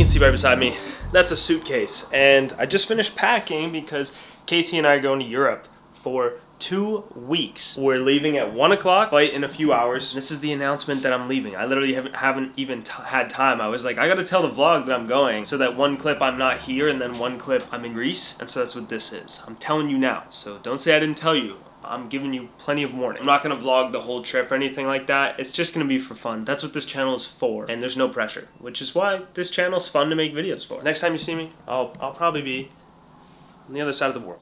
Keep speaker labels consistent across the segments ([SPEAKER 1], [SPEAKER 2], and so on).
[SPEAKER 1] can see right beside me, that's a suitcase. And I just finished packing because Casey and I are going to Europe for 2 weeks. We're leaving at 1 o'clock, flight in a few hours. This is the announcement that I'm leaving. I literally haven't even had time. I was like, I gotta tell the vlog that I'm going, so that one clip I'm not here and then one clip I'm in Greece. And so that's what this is. I'm telling you now, so don't say I didn't tell you. I'm giving you plenty of warning. I'm not gonna vlog the whole trip or anything like that. It's just gonna be for fun. That's what this channel is for, and there's no pressure, which is why this channel is fun to make videos for. Next time you see me, I'll probably be on the other side of the world.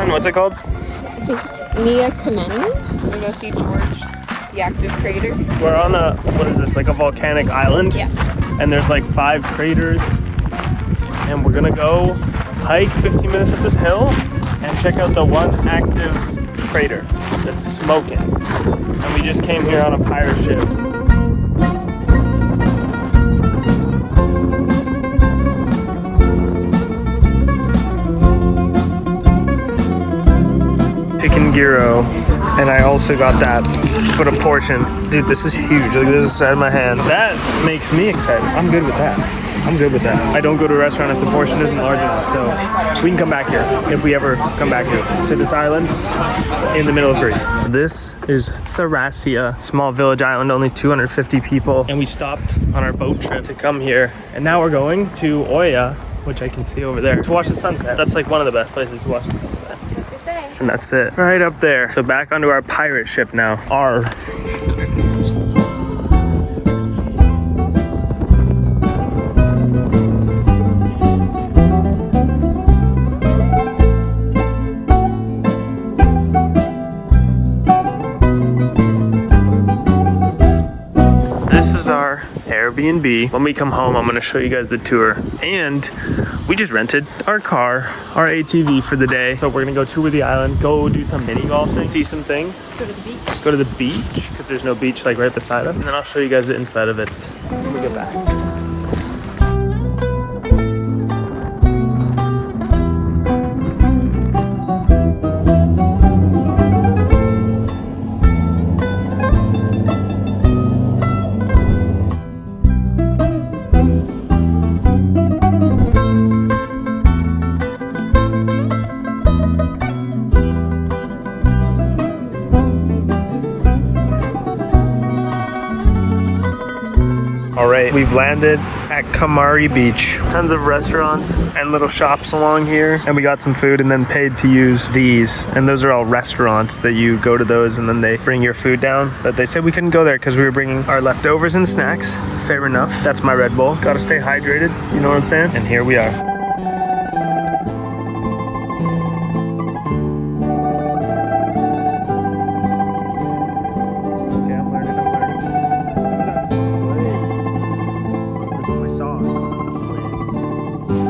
[SPEAKER 1] What's it called?
[SPEAKER 2] I think it's Mia Kameni. We're gonna see George, the active crater.
[SPEAKER 1] We're on a, what is this, like a volcanic island?
[SPEAKER 2] Yeah.
[SPEAKER 1] And there's like 5 craters. And we're gonna go hike 15 minutes up this hill and check out the one active crater that's smoking. And we just came here on a pirate ship. Chicken gyro, and I also got that, but a portion. Dude, this is huge. Look at this inside of my hand. That makes me excited. I'm good with that. I'm good with that. I don't go to a restaurant if the portion isn't large enough, so we can come back here if we ever come back here to this island in the middle of Greece. This is Thracia, small village island, only 250 people, and we stopped on our boat trip to come here, and now we're going to Oya, which I can see over there, to watch the sunset. That's like one of the best places to watch the sunset. And that's it, right up there. So back onto our pirate ship now. This is our Airbnb. When we come home, I'm gonna show you guys the tour. And we just rented our car, our ATV for the day. So we're gonna go tour the island, go do some mini golfing, see some things.
[SPEAKER 2] Go to the beach.
[SPEAKER 1] Go to the beach, because there's no beach like right beside us. And then I'll show you guys the inside of it when we get back. All right, we've landed at Kamari Beach. Tons of restaurants and little shops along here. And we got some food and then paid to use these. And those are all restaurants that you go to those and then they bring your food down. But they said we couldn't go there because we were bringing our leftovers and snacks. Fair enough. That's my Red Bull. Gotta stay hydrated, you know what I'm saying? And here we are.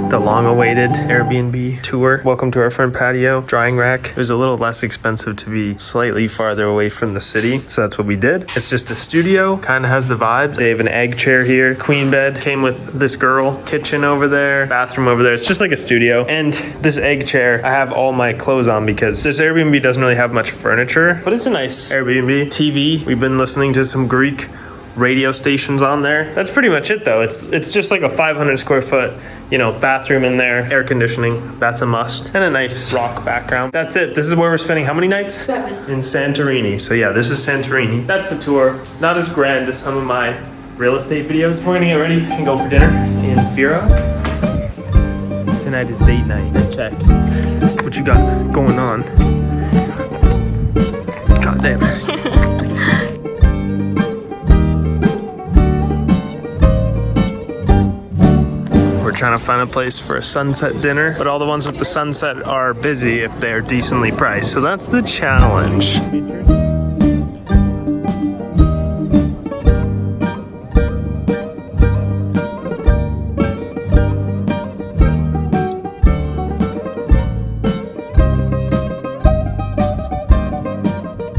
[SPEAKER 1] The long-awaited Airbnb tour. Welcome to our front patio. Drying rack. It was a little less expensive to be slightly farther away from the city, so that's what we did. It's just a studio, kind of has the vibes. They have an egg chair here, queen bed, came with this girl, kitchen over there, bathroom over there. It's just like a studio. And this egg chair, I have all my clothes on because this Airbnb doesn't really have much furniture, but it's a nice Airbnb. TV, we've been listening to some Greek radio stations on there. That's pretty much it though. It's just like a 500 square foot, you know, bathroom in there, air conditioning, that's a must, and a nice rock background. That's it. This is where we're spending how many nights?
[SPEAKER 2] 7.
[SPEAKER 1] In Santorini. So yeah, this is Santorini. That's the tour. Not as grand as some of my real estate videos. We're gonna get ready and go for dinner in Fira. Tonight is date night. Check. What you got going on? God damn. Trying to find a place for a sunset dinner, but all the ones with the sunset are busy if they're decently priced. So that's the challenge.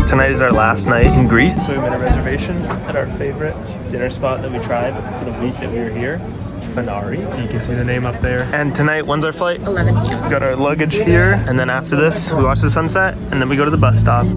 [SPEAKER 1] Tonight is our last night in Greece, so we made a reservation at our favorite dinner spot that we tried for the week that we were here. You can see the name up there. And tonight, when's our flight?
[SPEAKER 2] 11 p.m.
[SPEAKER 1] We got our luggage here, and then after this, we watch the sunset, and then we go to the bus stop.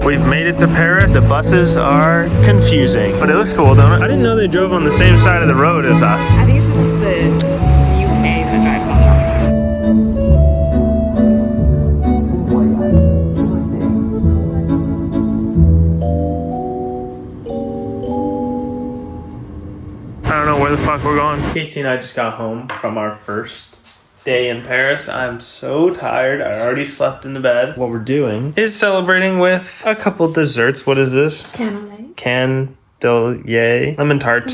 [SPEAKER 1] We've made it to Paris. The buses are confusing, but it looks cool, don't it? I didn't know they drove on the same side of the road as us.
[SPEAKER 2] I think it's just the UK that drives on the opposite. I don't know where the fuck we're going. Casey and I just got home from our first day in Paris. I'm so tired. I already slept in the bed. What we're doing is celebrating with a couple desserts. What is this? Candelier lemon tart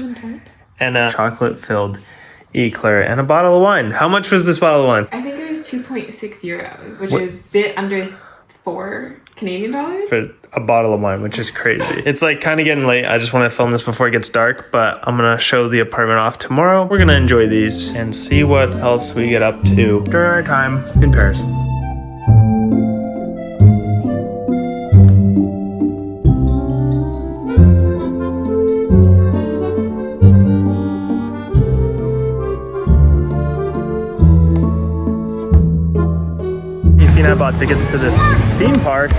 [SPEAKER 2] and a chocolate-filled eclair and a bottle of wine. How much was this bottle of wine? I think it was 2.6 euros, which is a bit under 4 Canadian dollars.
[SPEAKER 1] For a bottle of wine, which is crazy. It's like kind of getting late. I just want to film this before it gets dark, but I'm gonna show the apartment off tomorrow. We're gonna enjoy these and see what else we get up to during our time in Paris. Casey and I bought tickets to this theme park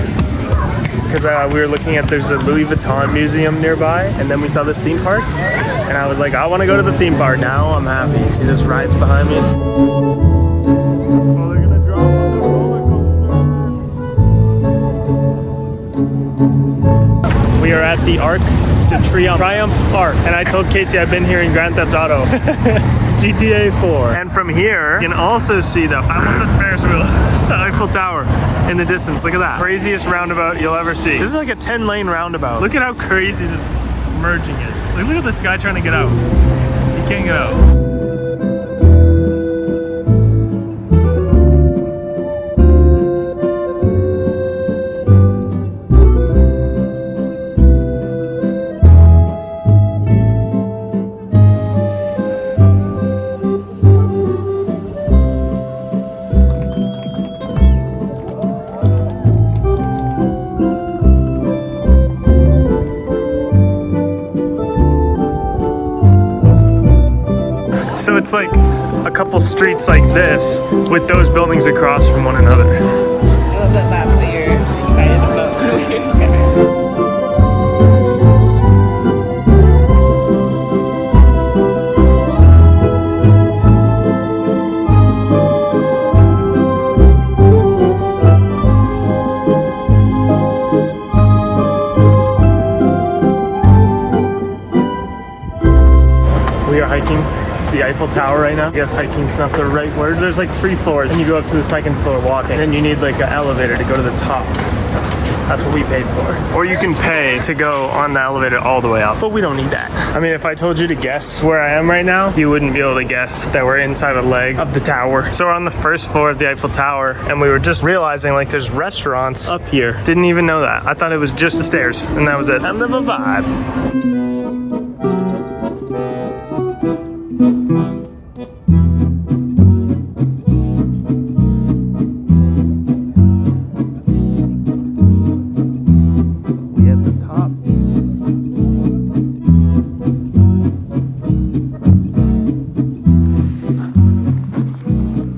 [SPEAKER 1] because we were looking at, there's a Louis Vuitton museum nearby, and then we saw this theme park, and I was like, I want to go to the theme park. Now I'm happy. See those rides behind me? Oh, they're gonna drop on the roller coaster. We are at the Arc de Triumph Park, and I told Casey I've been here in Grand Theft Auto. GTA 4. And from here, you can also see the, I almost said Ferris wheel, the Eiffel Tower in the distance. Look at that. Craziest roundabout you'll ever see. This is like a 10-lane roundabout. Look at how crazy this merging is. Like, look at this guy trying to get out. He can't get out. So it's like a couple streets like this with those buildings across from one another.
[SPEAKER 2] I love that that's what you're excited about. We are hiking the Eiffel Tower right now. I guess hiking's not the right word. There's like 3 floors, and you go up to the 2nd floor walking, and then you need like an elevator to go to the top. That's what we paid for. Or you can pay to go on the elevator all the way up, but we don't need that. I mean, if I told you to guess where I am right now, you wouldn't be able to guess that we're inside a leg of the tower. So we're on the 1st floor of the Eiffel Tower, and we were just realizing like there's restaurants up here. Didn't even know that. I thought it was just the stairs, and that was it. Kind of a vibe.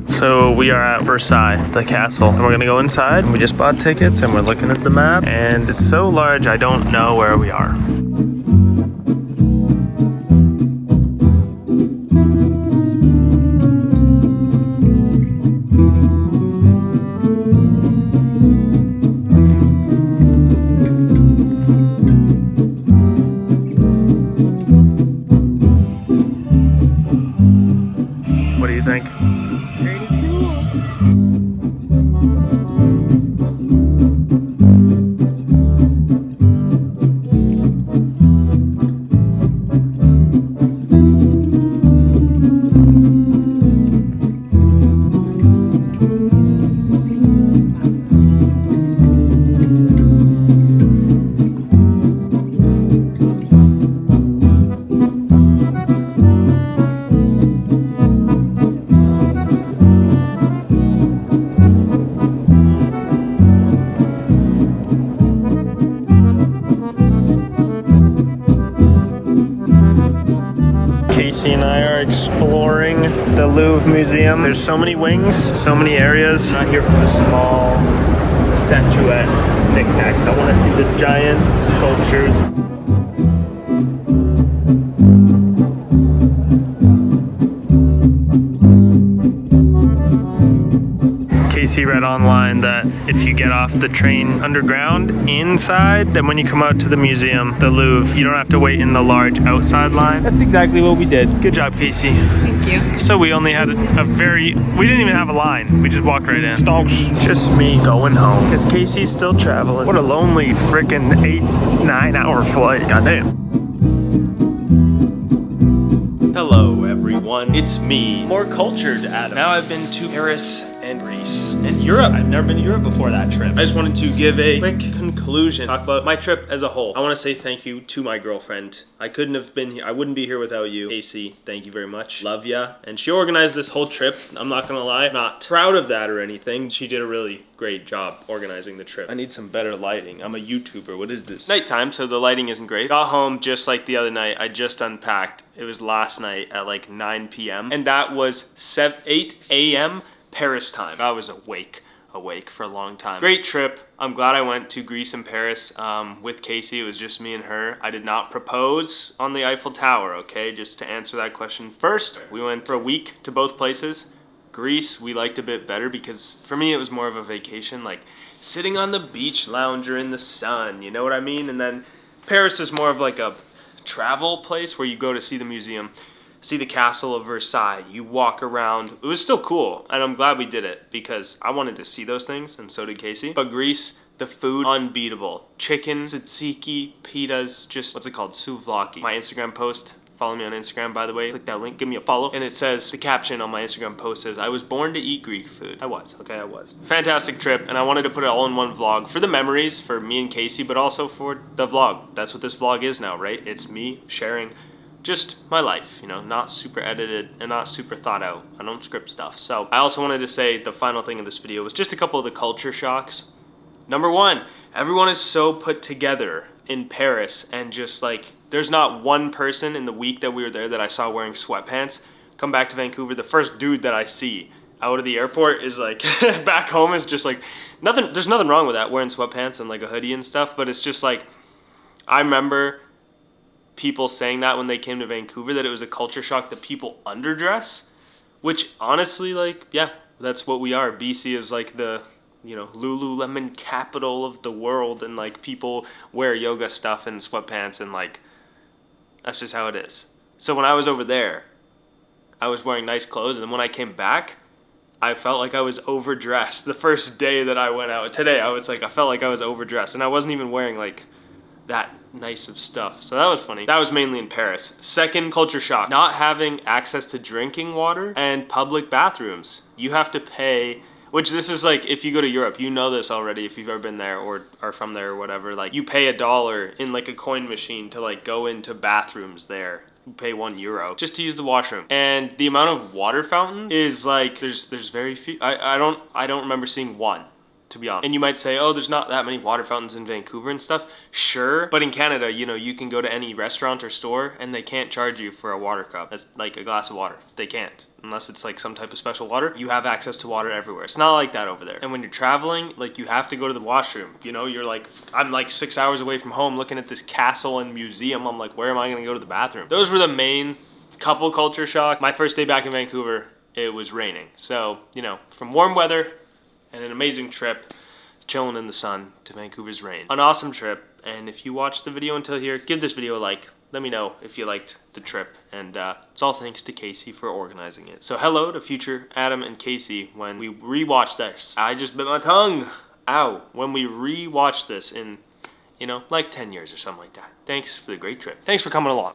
[SPEAKER 2] So we are at Versailles, the castle, and we're gonna go inside. We just bought tickets and we're looking at the map, and it's so large I don't know where we are. What do you think? Casey and I are exploring the Louvre Museum. There's so many wings, so many areas. I'm not here for the small statuette knickknacks. I want to see the giant sculptures. Casey read online that if you get off the train underground inside, then when you come out to the museum, the Louvre, you don't have to wait in the large outside line. That's exactly what we did. Good job, Casey.
[SPEAKER 3] Thank you.
[SPEAKER 2] So we only had we didn't even have a line. We just walked right in. Stonks. Just me going home. Because Casey's still traveling. What a lonely freaking 8-9 hour flight. Goddamn. Hello everyone, it's me, more cultured Adam. Now I've been to Paris and Greece and Europe. I've never been to Europe before that trip. I just wanted to give a quick conclusion, talk about my trip as a whole. I want to say thank you to my girlfriend. I couldn't have been here. I wouldn't be here without you. Casey, thank you very much. Love ya. And she organized this whole trip. I'm not gonna lie, I'm not proud of that or anything. She did a really great job organizing the trip. I need some better lighting. I'm a YouTuber. What is this? Nighttime, so the lighting isn't great. Got home just like the other night. I just unpacked. It was last night at like 9 p.m. And that was 8 a.m. Paris time. I was awake for a long time. Great trip. I'm glad I went to Greece and Paris with Casey. It was just me and her. I did not propose on the Eiffel Tower, okay? Just to answer that question first. We went for a week to both places. Greece, we liked a bit better because for me it was more of a vacation, like sitting on the beach lounger in the sun, you know what I mean? And then Paris is more of like a travel place where you go to see the museum, see the castle of Versailles, you walk around. It was still cool, and I'm glad we did it because I wanted to see those things, and so did Casey. But Greece, the food, unbeatable. Chicken, tzatziki, pitas, just, what's it called, souvlaki. My Instagram post, follow me on Instagram, by the way. Click that link, give me a follow. And it says, the caption on my Instagram post says, I was born to eat Greek food. I was. Fantastic trip, and I wanted to put it all in one vlog for the memories, for me and Casey, but also for the vlog. That's what this vlog is now, right? It's me sharing just my life, you know, not super edited and not super thought out. I don't script stuff. So I also wanted to say the final thing of this video was just a couple of the culture shocks. Number one, everyone is so put together in Paris, and just like, there's not one person in the week that we were there that I saw wearing sweatpants. Come back to Vancouver, the first dude that I see out of the airport is like, back home is just like, there's nothing wrong with that, wearing sweatpants and like a hoodie and stuff, but it's just like, I remember people saying that when they came to Vancouver, that it was a culture shock that people underdress, which honestly, like, yeah, that's what we are. BC is like the, you know, Lululemon capital of the world, and like people wear yoga stuff and sweatpants, and like, that's just how it is.
[SPEAKER 1] So when I was over there, I was wearing nice clothes, and then when I came back, I felt like I was overdressed. The first day that I went out, today, I felt like I was overdressed, and I wasn't even wearing like that nice of stuff. So that was funny. That was mainly in Paris. Second culture shock, not having access to drinking water and public bathrooms. You have to pay, which this is like, if you go to Europe, you know this already if you've ever been there or are from there or whatever. Like, you pay $1 in like a coin machine to like go into bathrooms there. You pay €1 just to use the washroom. And the amount of water fountain is like, there's very few. I don't remember seeing one, to be honest. And you might say, oh, there's not that many water fountains in Vancouver and stuff. Sure, but in Canada, you know, you can go to any restaurant or store and they can't charge you for a water cup. That's like a glass of water. They can't. Unless it's like some type of special water. You have access to water everywhere. It's not like that over there. And when you're traveling, like, you have to go to the washroom. You know, you're like, I'm like 6 hours away from home looking at this castle and museum. I'm like, where am I gonna go to the bathroom? Those were the main couple culture shock. My first day back in Vancouver, it was raining. So, you know, from warm weather and an amazing trip, chilling in the sun, to Vancouver's rain. An awesome trip, and if you watched the video until here, give this video a like. Let me know if you liked the trip, and it's all thanks to Casey for organizing it. So hello to future Adam and Casey when we rewatch this. I just bit my tongue. Ow. When we rewatch this in, you know, like 10 years or something like that. Thanks for the great trip. Thanks for coming along.